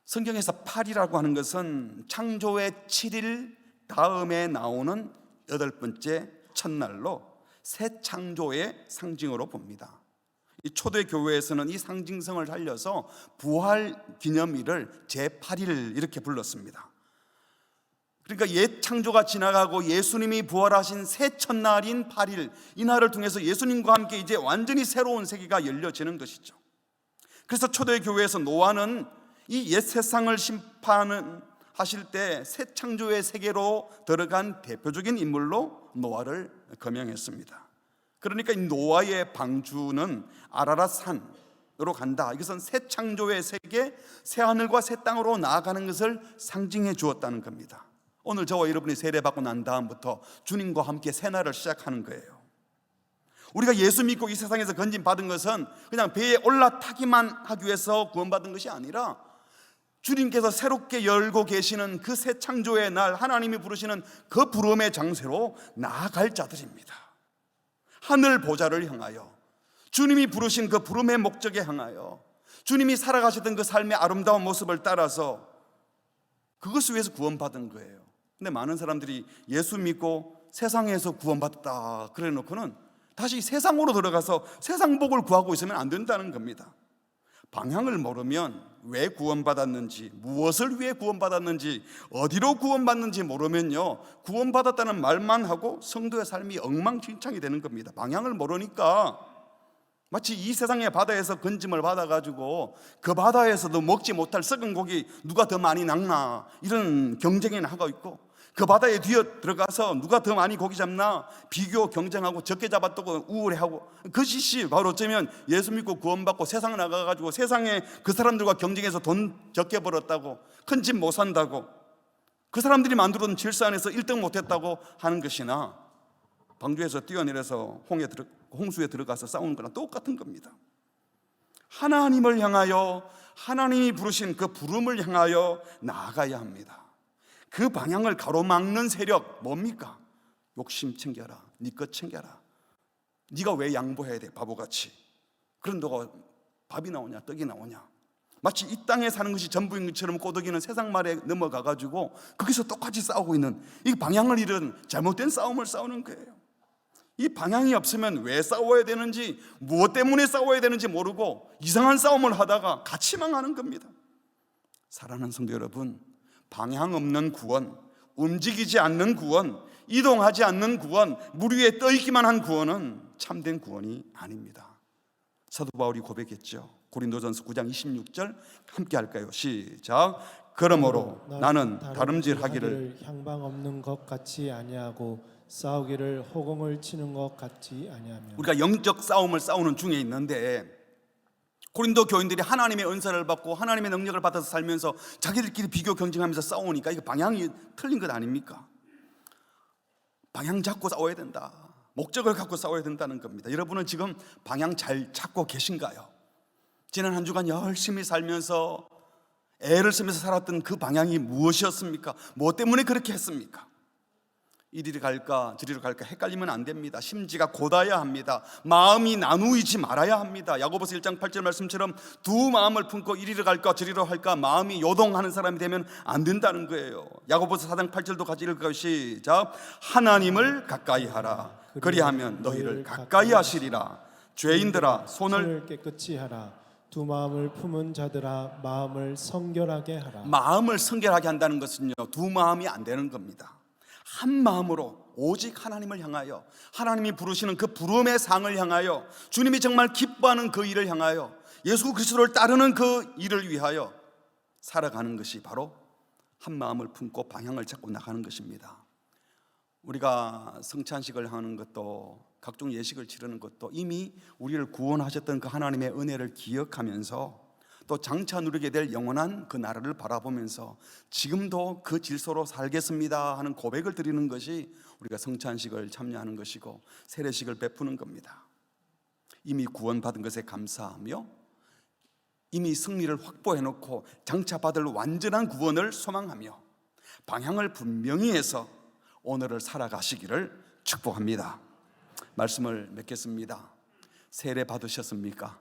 성경에서 8이라고 하는 것은 창조의 7일 다음에 나오는 8번째 첫날로 새 창조의 상징으로 봅니다. 이 초대 교회에서는 이 상징성을 살려서 부활 기념일을 제8일 이렇게 불렀습니다. 그러니까 옛 창조가 지나가고 예수님이 부활하신 새 첫날인 8일, 이 날을 통해서 예수님과 함께 이제 완전히 새로운 세계가 열려지는 것이죠. 그래서 초대 교회에서 노아는 이 옛 세상을 심판하실 때 새 창조의 세계로 들어간 대표적인 인물로 노아를 거명했습니다. 그러니까 이 노아의 방주는 아라랏산으로 간다. 이것은 새 창조의 세계, 새 하늘과 새 땅으로 나아가는 것을 상징해 주었다는 겁니다. 오늘 저와 여러분이 세례받고 난 다음부터 주님과 함께 새날을 시작하는 거예요. 우리가 예수 믿고 이 세상에서 건진 받은 것은 그냥 배에 올라타기만 하기 위해서 구원받은 것이 아니라 주님께서 새롭게 열고 계시는 그 새 창조의 날, 하나님이 부르시는 그 부름의 장소로 나아갈 자들입니다. 하늘 보좌를 향하여, 주님이 부르신 그 부름의 목적에 향하여, 주님이 살아가시던 그 삶의 아름다운 모습을 따라서 그것을 위해서 구원받은 거예요. 근데 많은 사람들이 예수 믿고 세상에서 구원받았다 그래 놓고는 다시 세상으로 들어가서 세상 복을 구하고 있으면 안 된다는 겁니다. 방향을 모르면 왜 구원받았는지, 무엇을 위해 구원받았는지, 어디로 구원받는지 모르면요, 구원받았다는 말만 하고 성도의 삶이 엉망진창이 되는 겁니다. 방향을 모르니까 마치 이 세상의 바다에서 건짐을 받아가지고 그 바다에서도 먹지 못할 썩은 고기 누가 더 많이 낚나 이런 경쟁에 하고 있고, 그 바다에 뒤에 들어가서 누가 더 많이 고기 잡나 비교 경쟁하고 적게 잡았다고 우울해하고, 그 짓이 바로 어쩌면 예수 믿고 구원받고 세상 나가가지고 세상에 그 사람들과 경쟁해서 돈 적게 벌었다고, 큰 집 못 산다고, 그 사람들이 만들어둔 질서 안에서 1등 못했다고 하는 것이나, 방주에서 뛰어내려서 홍수에 들어가서 싸우는 거랑 똑같은 겁니다. 하나님을 향하여, 하나님이 부르신 그 부름을 향하여 나아가야 합니다. 그 방향을 가로막는 세력 뭡니까? 욕심 챙겨라, 네 것 챙겨라, 네가 왜 양보해야 돼 바보같이, 그런 너가 밥이 나오냐 떡이 나오냐, 마치 이 땅에 사는 것이 전부인 것처럼 꼬드기는 세상 말에 넘어가가지고 거기서 똑같이 싸우고 있는, 이 방향을 잃은 잘못된 싸움을 싸우는 거예요. 이 방향이 없으면 왜 싸워야 되는지, 무엇 때문에 싸워야 되는지 모르고 이상한 싸움을 하다가 같이 망하는 겁니다. 사랑하는 성도 여러분, 방향 없는 구원, 움직이지 않는 구원, 이동하지 않는 구원, 물 위에 떠있기만 한 구원은 참된 구원이 아닙니다. 사도 바울이 고백했죠. 고린도전서 9장 26절 함께 할까요? 시작. 그러므로 나는 다름질하기를 향방 없는 것 같이 아니하고 싸우기를 호공을 치는 것 같이 아니하며. 우리가 영적 싸움을 싸우는 중에 있는데, 고린도 교인들이 하나님의 은사를 받고 하나님의 능력을 받아서 살면서 자기들끼리 비교 경쟁하면서 싸우니까 이거 방향이 틀린 것 아닙니까? 방향 잡고 싸워야 된다, 목적을 갖고 싸워야 된다는 겁니다. 여러분은 지금 방향 잘 잡고 계신가요? 지난 한 주간 열심히 살면서 애를 쓰면서 살았던 그 방향이 무엇이었습니까? 무엇 때문에 그렇게 했습니까? 이리로 갈까 저리로 갈까 헷갈리면 안 됩니다. 심지가 곧아야 합니다. 마음이 나누이지 말아야 합니다. 야고보서 1장 8절 말씀처럼 두 마음을 품고 이리로 갈까 저리로 할까 마음이 요동하는 사람이 되면 안 된다는 거예요. 야고보서 4장 8절도 같이 읽을까요? 시작. 하나님을 가까이 하라. 그리하면 너희를 가까이 하시리라. 죄인들아 손을 깨끗이 하라. 두 마음을 품은 자들아 마음을 성결하게 하라. 마음을 성결하게 한다는 것은요, 두 마음이 안 되는 겁니다. 한 마음으로 오직 하나님을 향하여, 하나님이 부르시는 그 부름의 상을 향하여, 주님이 정말 기뻐하는 그 일을 향하여, 예수 그리스도를 따르는 그 일을 위하여 살아가는 것이 바로 한 마음을 품고 방향을 잡고 나가는 것입니다. 우리가 성찬식을 하는 것도, 각종 예식을 치르는 것도 이미 우리를 구원하셨던 그 하나님의 은혜를 기억하면서 또 장차 누리게 될 영원한 그 나라를 바라보면서 지금도 그 질서로 살겠습니다 하는 고백을 드리는 것이 우리가 성찬식을 참여하는 것이고 세례식을 베푸는 겁니다. 이미 구원받은 것에 감사하며 이미 승리를 확보해 놓고 장차 받을 완전한 구원을 소망하며 방향을 분명히 해서 오늘을 살아가시기를 축복합니다. 말씀을 맺겠습니다. 세례 받으셨습니까?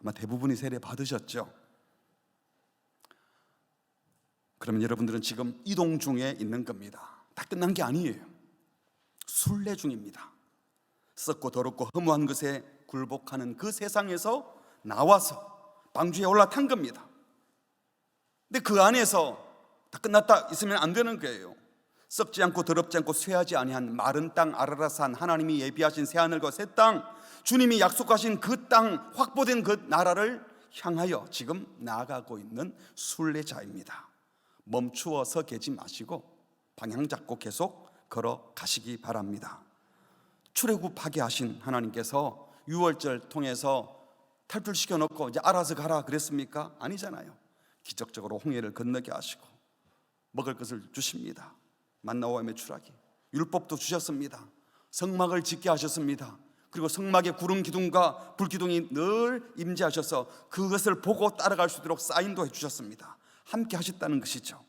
아마 대부분이 세례 받으셨죠. 그러면 여러분들은 지금 이동 중에 있는 겁니다. 다 끝난 게 아니에요. 순례 중입니다. 썩고 더럽고 허무한 것에 굴복하는 그 세상에서 나와서 방주에 올라탄 겁니다. 근데 그 안에서 다 끝났다 있으면 안 되는 거예요. 썩지 않고 더럽지 않고 쇠하지 아니한 마른 땅 아라라산, 하나님이 예비하신 새하늘과 새 땅, 주님이 약속하신 그 땅, 확보된 그 나라를 향하여 지금 나아가고 있는 순례자입니다. 멈추어서 계지 마시고 방향 잡고 계속 걸어가시기 바랍니다. 출애굽하게 하신 하나님께서 유월절 통해서 탈출시켜 놓고 이제 알아서 가라 그랬습니까? 아니잖아요. 기적적으로 홍해를 건너게 하시고 먹을 것을 주십니다. 만나와 메추라기, 율법도 주셨습니다. 성막을 짓게 하셨습니다. 그리고 성막의 구름 기둥과 불 기둥이 늘 임재하셔서 그것을 보고 따라갈 수 있도록 사인도 해주셨습니다. 함께 하셨다는 것이죠.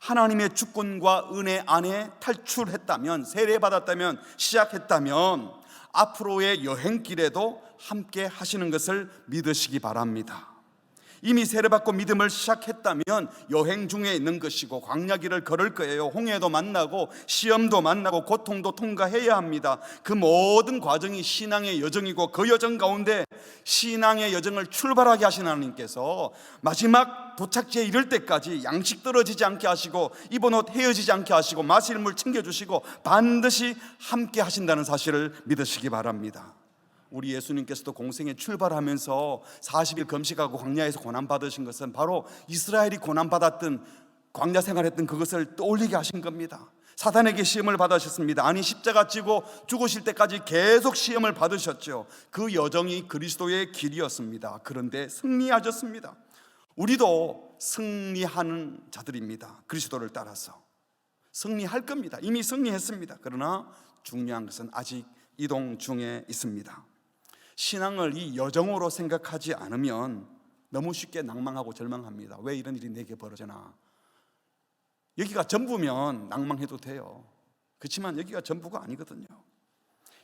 하나님의 주권과 은혜 안에 탈출했다면, 세례받았다면, 시작했다면 앞으로의 여행길에도 함께 하시는 것을 믿으시기 바랍니다. 이미 세례받고 믿음을 시작했다면 여행 중에 있는 것이고 광야길을 걸을 거예요. 홍해도 만나고 시험도 만나고 고통도 통과해야 합니다. 그 모든 과정이 신앙의 여정이고, 그 여정 가운데 신앙의 여정을 출발하게 하신 하나님께서 마지막 도착지에 이를 때까지 양식 떨어지지 않게 하시고, 입은 옷 헤어지지 않게 하시고, 마실 물 챙겨주시고 반드시 함께 하신다는 사실을 믿으시기 바랍니다. 우리 예수님께서도 공생에 출발하면서 40일 금식하고 광야에서 고난받으신 것은 바로 이스라엘이 고난받았던, 광야 생활했던 그것을 떠올리게 하신 겁니다. 사단에게 시험을 받으셨습니다. 아니, 십자가 지고 죽으실 때까지 계속 시험을 받으셨죠. 그 여정이 그리스도의 길이었습니다. 그런데 승리하셨습니다. 우리도 승리하는 자들입니다. 그리스도를 따라서 승리할 겁니다. 이미 승리했습니다. 그러나 중요한 것은 아직 이동 중에 있습니다. 신앙을 이 여정으로 생각하지 않으면 너무 쉽게 낭망하고 절망합니다. 왜 이런 일이 내게 벌어지나? 여기가 전부면 낭망해도 돼요. 그렇지만 여기가 전부가 아니거든요.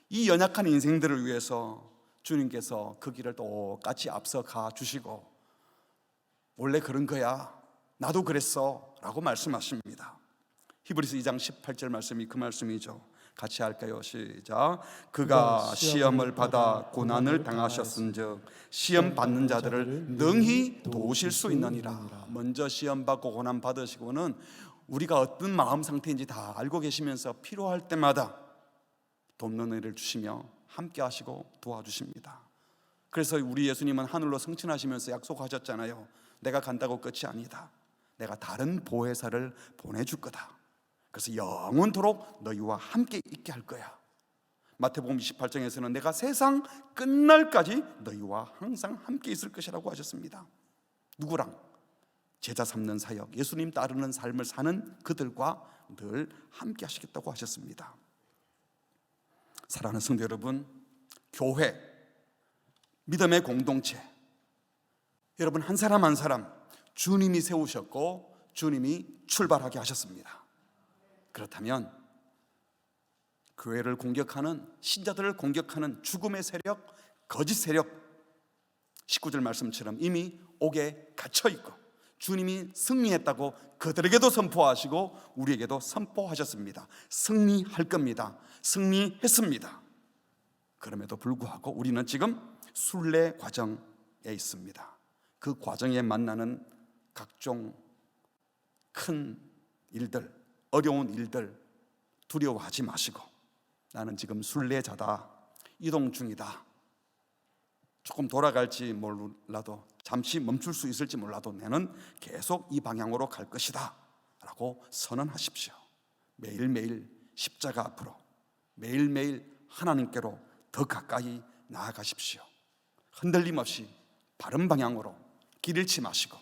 이 연약한 인생들을 위해서 주님께서 그 길을 똑같이 앞서 가 주시고, 원래 그런 거야, 나도 그랬어 라고 말씀하십니다. 히브리서 2장 18절 말씀이 그 말씀이죠. 같이 할까요? 시작. 그가 시험을 받아 고난을 당하셨은즉 시험 받는 자들을 능히 도우실 수 있느니라. 먼저 시험 받고 고난 받으시고는 우리가 어떤 마음 상태인지 다 알고 계시면서 필요할 때마다 돕는 은혜를 주시며 함께 하시고 도와주십니다. 그래서 우리 예수님은 하늘로 승천하시면서 약속하셨잖아요. 내가 간다고 끝이 아니다. 내가 다른 보혜사를 보내줄 거다. 그래서 영원토록 너희와 함께 있게 할 거야. 마태복음 28장에서는 내가 세상 끝날까지 너희와 항상 함께 있을 것이라고 하셨습니다. 누구랑? 제자 삼는 사역, 예수님 따르는 삶을 사는 그들과 늘 함께 하시겠다고 하셨습니다. 사랑하는 성도 여러분, 교회, 믿음의 공동체, 여러분 한 사람 한 사람 주님이 세우셨고 주님이 출발하게 하셨습니다. 그렇다면 교회를 공격하는, 신자들을 공격하는 죽음의 세력, 거짓 세력, 19절 말씀처럼 이미 옥에 갇혀있고 주님이 승리했다고 그들에게도 선포하시고 우리에게도 선포하셨습니다. 승리할 겁니다. 승리했습니다. 그럼에도 불구하고 우리는 지금 순례 과정에 있습니다. 그 과정에 만나는 각종 큰 일들, 어려운 일들 두려워하지 마시고, 나는 지금 순례자다, 이동 중이다, 조금 돌아갈지 몰라도, 잠시 멈출 수 있을지 몰라도 나는 계속 이 방향으로 갈 것이다 라고 선언하십시오. 매일매일 십자가 앞으로, 매일매일 하나님께로 더 가까이 나아가십시오. 흔들림 없이 바른 방향으로 길 잃지 마시고,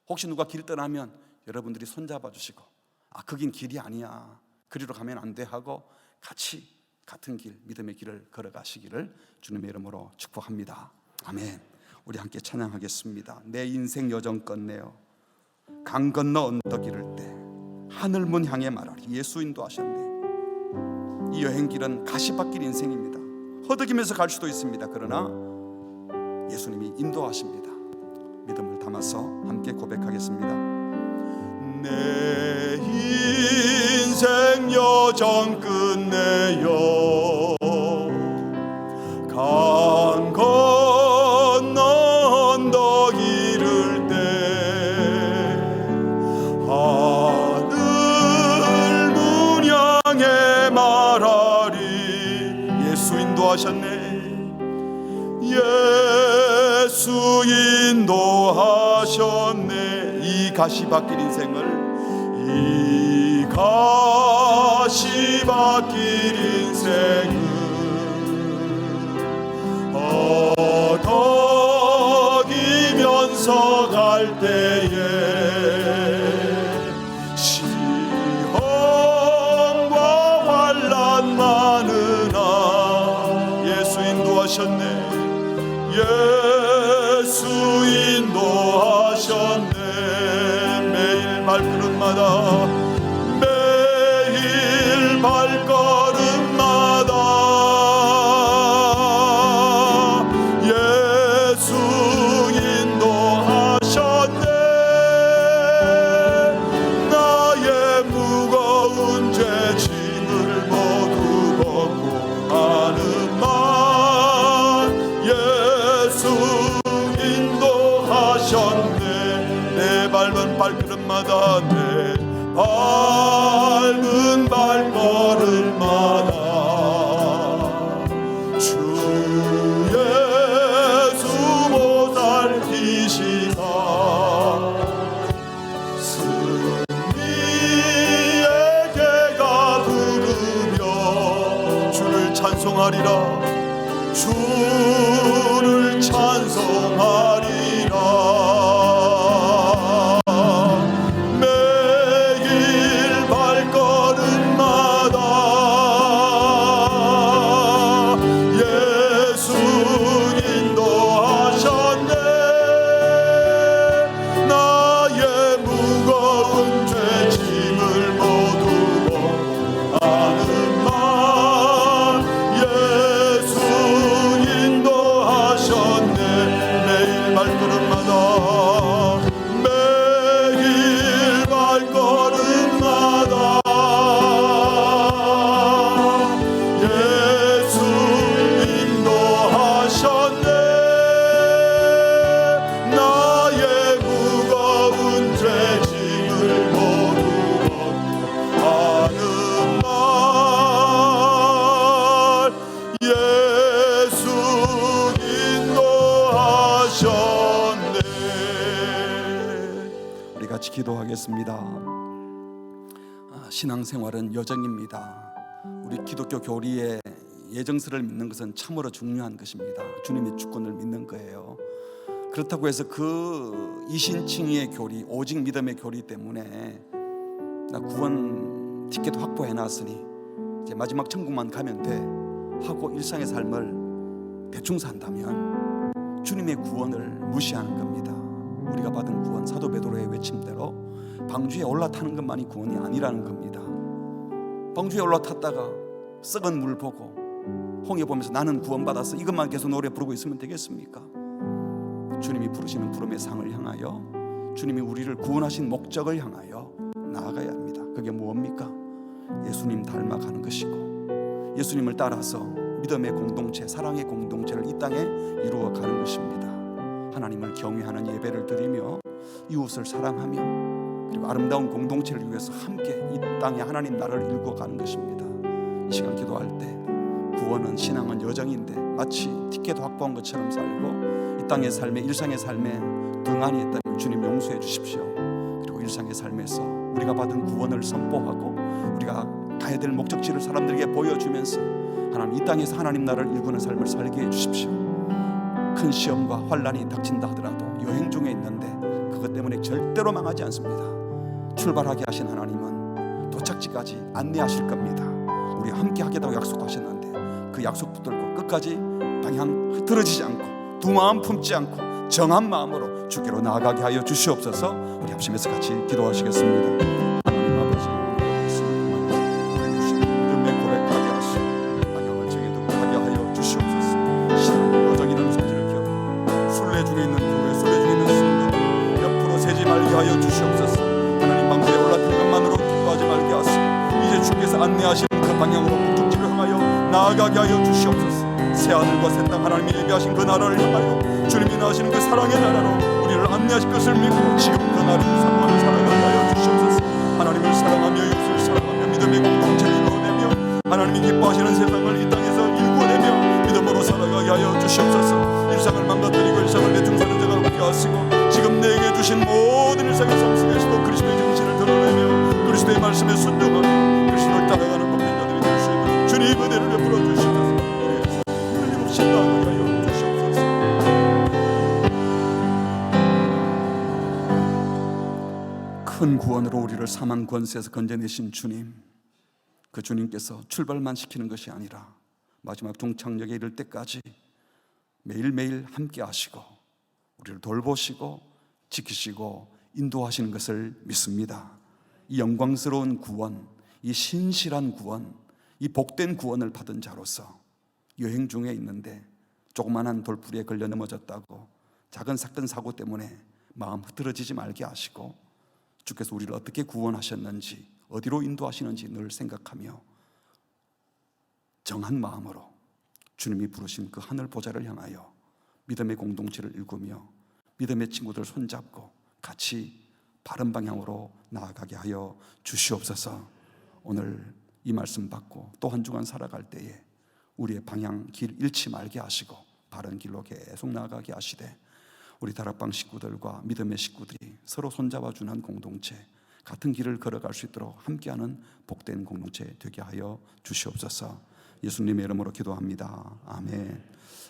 혹시 누가 길 떠나면 여러분들이 손잡아 주시고, 거긴 길이 아니야, 그리로 가면 안 돼 하고 같이 같은 길, 믿음의 길을 걸어가시기를 주님의 이름으로 축복합니다. 아멘. 우리 함께 찬양하겠습니다. 내 인생 여정 끝내어 강 건너 언덕 이를 때 하늘문 향해 말하리. 예수 인도하셨네. 이 여행길은 가시밭길 인생입니다. 허덕이면서 갈 수도 있습니다. 그러나 예수님이 인도하십니다. 믿음을 담아서 함께 고백하겠습니다. 내 인생 여정 끝내요 강 건너 언덕 이를 때 하늘 문 향해 말하리. 예수 인도하셨네. 예수 인도하셨네. 이 가시밭길 인생을, 이 가시밭길 인생을 허덕이면서 갈 때에 시험과 환난 많으나 예수 인도하셨네. 예수 인도하셨네. 매일 발걸음마다 매일 발걸음마다 예수 인도하셨네. 나의 무거운 죄 짐을 모두 벗고 하는 말 예수 인도하셨네. 내 밟은 발걸음마다 내 밟은 발걸음마다 주 예수 보살피시사 승리의 개가 부르며 주를 찬송하리라. 주를 찬송하리라. 매일 발걸음마다 예수 인도하셨네. 나의 무거운 죄 짐을 모두 벗고 하는 말 예수 인도하셨네. 매일 발걸음마다 매일 발걸음마다 예수 인도하셨네. 나의 무거운 죄 짐을 모두 벗고 하는 말 예수 인도하셨네. 우리 같이 기도하겠습니다. 신앙생활은 여정입니다. 우리 기독교 교리의 예정서를 믿는 것은 참으로 중요한 것입니다. 주님의 주권을 믿는 거예요. 그렇다고 해서 그 이신칭의의 교리, 오직 믿음의 교리 때문에 나 구원 티켓 확보해 놨으니 이제 마지막 천국만 가면 돼 하고 일상의 삶을 대충 산다면 주님의 구원을 무시하는 겁니다. 우리가 받은 구원, 사도 베드로의 외침대로 방주에 올라타는 것만이 구원이 아니라는 겁니다. 방주에 올라탔다가 썩은 물 보고 홍해 보면서 나는 구원받았어 이것만 계속 노래 부르고 있으면 되겠습니까? 주님이 부르시는 부름의 상을 향하여, 주님이 우리를 구원하신 목적을 향하여 나아가야 합니다. 그게 무엇입니까? 예수님 닮아가는 것이고 예수님을 따라서 믿음의 공동체, 사랑의 공동체를 이 땅에 이루어가는 것입니다. 하나님을 경외하는 예배를 드리며 이웃을 사랑하며 그리고 아름다운 공동체를 위해서 함께 이 땅에 하나님 나라를 이루어가는 것입니다. 이 시간 기도할 때 구원은, 신앙은 여정인데 마치 티켓 확보한 것처럼 살고 이 땅의 삶에, 일상의 삶에 등한이 있다면 주님 용서해 주십시오. 그리고 일상의 삶에서 우리가 받은 구원을 선포하고 우리가 가야 될 목적지를 사람들에게 보여주면서 하나님 이 땅에서 하나님 나라를 일구는 삶을 살게 해 주십시오. 큰 시험과 환난이 닥친다 하더라도 여행 중에 있는데 그것 때문에 절대로 망하지 않습니다. 출발하게 하신 하나님은 도착지까지 안내하실 겁니다. 우리 함께 하겠다고 약속하셨는데 그 약속 붙들고 끝까지 방향 흐트러지지 않고 두 마음 품지 않고 정한 마음으로 주께로 나아가게 하여 주시옵소서. 우리 합심해서 같이 기도하시겠습니다. 하나님 아버지, 믿음의 고백하게 하시고 방향을 정해두고 가게 하여 주시옵소서. 신앙 여정이라는 소리를 기억하고 순례 중에 있는 교회, 순례 중에 있는 성도 옆으로 세지 말게 하여 주시옵소서. 하나님 방주에 올라탄 것만으로 기뻐하지 말게 하시고 이제 주께서 안내하시는 그 방향으로 목적지를 향하여 나아가게 하여 주시옵소서. 새 하늘과 새 땅, 하나님이 예비하신 그 나라를 향하여 주님이 나시는 그 사랑의 나라로 우리를 안내하실 것을 믿고 지금 그 나라를 사모하는 사랑을 하여 주시옵소서. 하나님을 사랑하며 이웃을 사랑하며 믿음의 공동체를 이루어내며 하나님이 기뻐하시는 세상을 이 땅에서 일구어내며 믿음으로 살아가게 하여 주시옵소서. 일상을 망가뜨리고 일상을 대충 사는 자가 없게 하시고 지금 내게 주신 모든 일상의 삶 속에서도 그리스도의 정신을 드러내며 그리스도의 말씀에 순종하며 그리스도를 따라가는 복된 자들이 될 수 있는 주님 은혜를 베풀어 주시옵소서. 우리의 삶 틀림없이 나아가게 하여 주시옵소서. 큰 구원으로 우리를 사망 권세에서 건져내신 주님, 그 주님께서 출발만 시키는 것이 아니라 마지막 종착역에 이를 때까지 매일매일 함께 하시고 우리를 돌보시고 지키시고 인도하시는 것을 믿습니다. 이 영광스러운 구원, 이 신실한 구원, 이 복된 구원을 받은 자로서 여행 중에 있는데 조그만한 돌부리에 걸려 넘어졌다고 작은 사건 사고 때문에 마음 흐트러지지 말게 하시고, 주께서 우리를 어떻게 구원하셨는지, 어디로 인도하시는지 늘 생각하며 정한 마음으로 주님이 부르신 그 하늘 보좌를 향하여 믿음의 공동체를 일구며 믿음의 친구들 손잡고 같이 바른 방향으로 나아가게 하여 주시옵소서. 오늘 이 말씀 받고 또 한 주간 살아갈 때에 우리의 방향, 길 잃지 말게 하시고 바른 길로 계속 나아가게 하시되, 우리 다락방 식구들과 믿음의 식구들이 서로 손잡아주는 한 공동체, 같은 길을 걸어갈 수 있도록 함께하는 복된 공동체 되게 하여 주시옵소서. 예수님의 이름으로 기도합니다. 아멘.